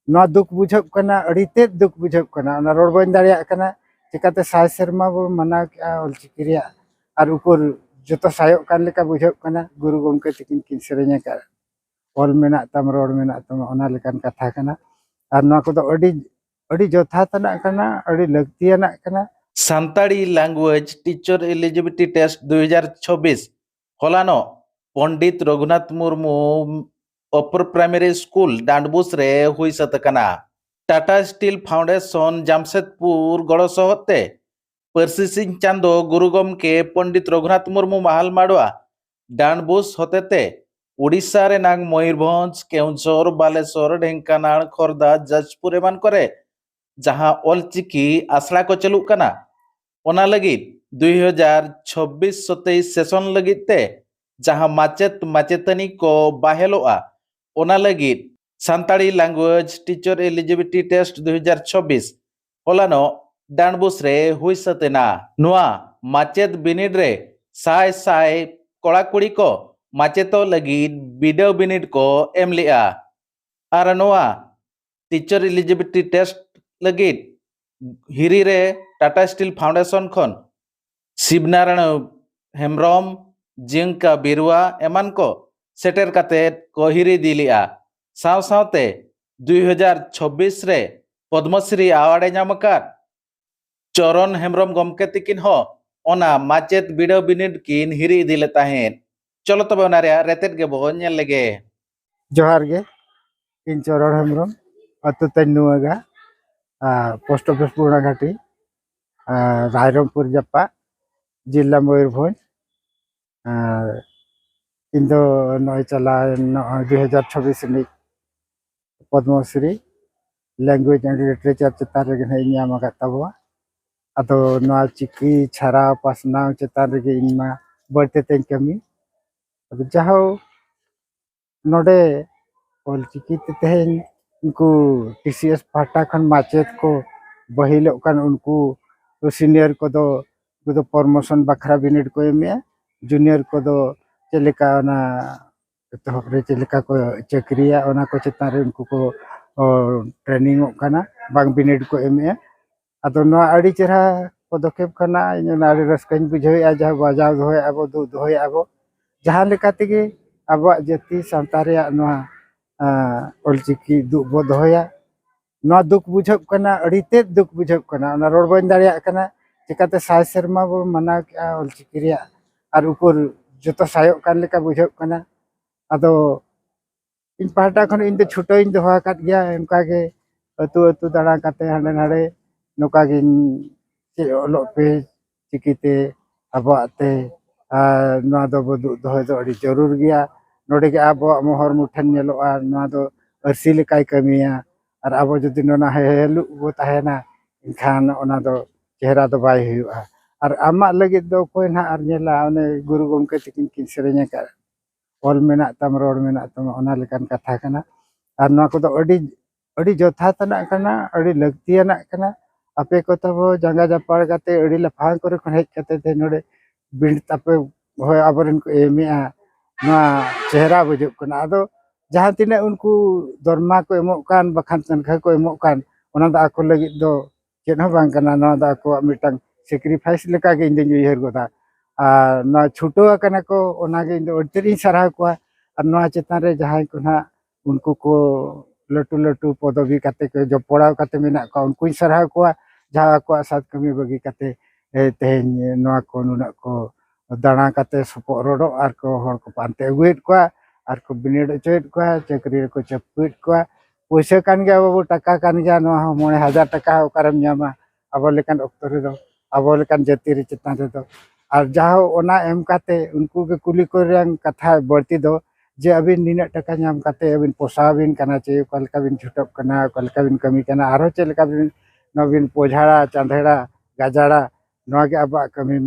नवा दुख बुझब कना अड़ीते दुख बुझब कना ओना रोड बन दाड़िया कना चिकाते साय सेरमा बो मना के ऑलचिकी रिया और उकुर जतो सायो कान लेका बुझब कना गुरु गमके तकिन किन सेरेnya का ऑल मेना तम रोड मेना तम ओना लेकान कथा कना और नवा को तो अड़ी जथातना कना अड़ी लगतियाना कना। Santali language teacher eligibility test 2024 हलानो Pandit Raghunath Murmu upper primary school Dandbus रे हुई सतकना। टाटा स्टील फाउंडेशन जामशेदपुर गड़ो सहते परसी सिंह चांदो गुरु गमके पंडित रघुनाथ मुर्मू महाल माड़वा डांडबुस होतेते उड़ीसा रे नांग मयूरभंज केउंझर बालेश्वर ढेंकानाल खोर्धा जाजपुर एमान करे जहां ऑलचिकी आसड़ा को चलू कना ओना लगित 2026-27 सेशन लगित ते जहां माचेत माचेतनी को बाहेलोआ ओना लगित सान्ताड़ी लैंग्वेज टीचर एलिजिबिलिटी टेस्ट 2024 होलानो डांडबुस रे हुई सतेना। नुआ माचेत बिनिड रे साय साय कोड़ा कुड़ी को माचेतो लगित बिडव बिनिड को एम लिया आर नुआ टीचर एलिजिबिलिटी टेस्ट लगित हिरी रे टाटा स्टील फाउंडेशन खन शिवनारायण हेम्ब्रम जिंका बिरुआ एमान को सेटर काते को हिरी दिलिया साव सावते 2026 रे पद्मश्री अवार्ड नामकार चरण हेम्ब्रम गमके तिकिन हो ओना माचेत बिडव बिनिड किन हिरी दिले ताहेन। चलो तबे ओना रे रेतेट गे बो नेल लेगे। जोहार गे इन चरण हेम्ब्रम अतु तन्नुगा पोस्ट ऑफिस पूर्णाघाटी रायरंगपुर जप्पा जिला मयूरभंज इन दो नय चला 2026 पद्मश्री लैंग्वेज एंड लिटरेचर चेतान रे नाम तबा अदो नवा चिकी छारा पासना चेतान रे इनमा बढ़ते तेन कमी अदो जहां नोडे ऑल चिकी तेन उनको टीसीएस पाटा खन माचेत को बहिलो कन उनको तो सीनियर को तो प्रमोशन बखरा बिनिड को एमे जूनियर को तो चलेका ना तो हरे चलेका को चक्रिया ओना को चेतान रे उनको को ट्रेनिंग कना बांग बिनिड को एमे अदो नो आड़ी चेहरा पदक्षेप कना इन आड़ी रस्कन बुझाया जहां बाजाव होय आबो दु होय आबो जहां लेका तेगे आबो जाति सांतारिया नो ऑलचिकी दुख बो दोया नवा दुख बुझब कना अड़ीते दुख बुझब कना ओना रोड बन दाड़िया कना चिकाते साय सेरमा बो मना के ऑलचिकी रिया और उकुर जतो सायो कान लेका बुझब कना अदो इन पाटा खन इन दे छुटो इन दोहा काट गया एमका के अतु अतु दाड़ा काते हांडे नाडे नोका गिन चे ओलो पे चिकीते अबाते नवा दो बो दोहे दो अड़ी जरूर गया नोडे के आबो मोहर मुठन नेलोआ नवा दो अरसी लेकाय कमिया और अब जो ना हेलु वो तहना इनखान ओना दो चेहरा दो बाय हुआ और आमा लगे दो कोई ना और नेला ओने गुरु गमके तकिन किन सेरेnya का ऑल मेना तम रोड मेना तम ओना लेकान कथा कना और नवा को तो अड़ी जथातना कना अड़ी लगतियाना कना आपे को तो जंगा जपाड़ काते अड़ी लफा करे खन हेज काते ते नोडे बिंड तापे होय आबरन को एमिया ना चेहरा बुझुक कना आदो जहां तिना उनको दरमा को एमो कान बखान तनखा को एमो कान ओना दा को लगी दो चेन हो बांग कना ना दा को मिटंग सैक्रिफाइस लेका के इन उयहर गोदा ना छुटो कना को ओना के इन अड़तरी सराह को और ना चेतान रे जहां को ना उनको को लटू लटू पदवी काते के जो पड़ाव काते मेना को उनको सराह को जहां को साथ कमी बगी काते तेन नवा को नुना को दाना काते सपो रोडो और को हर को पानते वेट को और को बिनेड चेट को चक्री को चपेट को पैसा कान गया बाबू टका कान गया नो 9,000 टका ओकारम न्यामा अब लेकान ऑक्टर रे दो अब लेकान जाति रे चितान रे दो और जहां ओना एम काते उनको के कुली को रंग कथा बढ़ती दो जे अबिन निना टका न्याम काते अबिन पोसाबिन कना चे कलका बिन छुटप कना कलका बिन कमी कना आरो चेलका बिन नबिन पोझाड़ा चांधेड़ा गाजाड़ा नो के अब कमी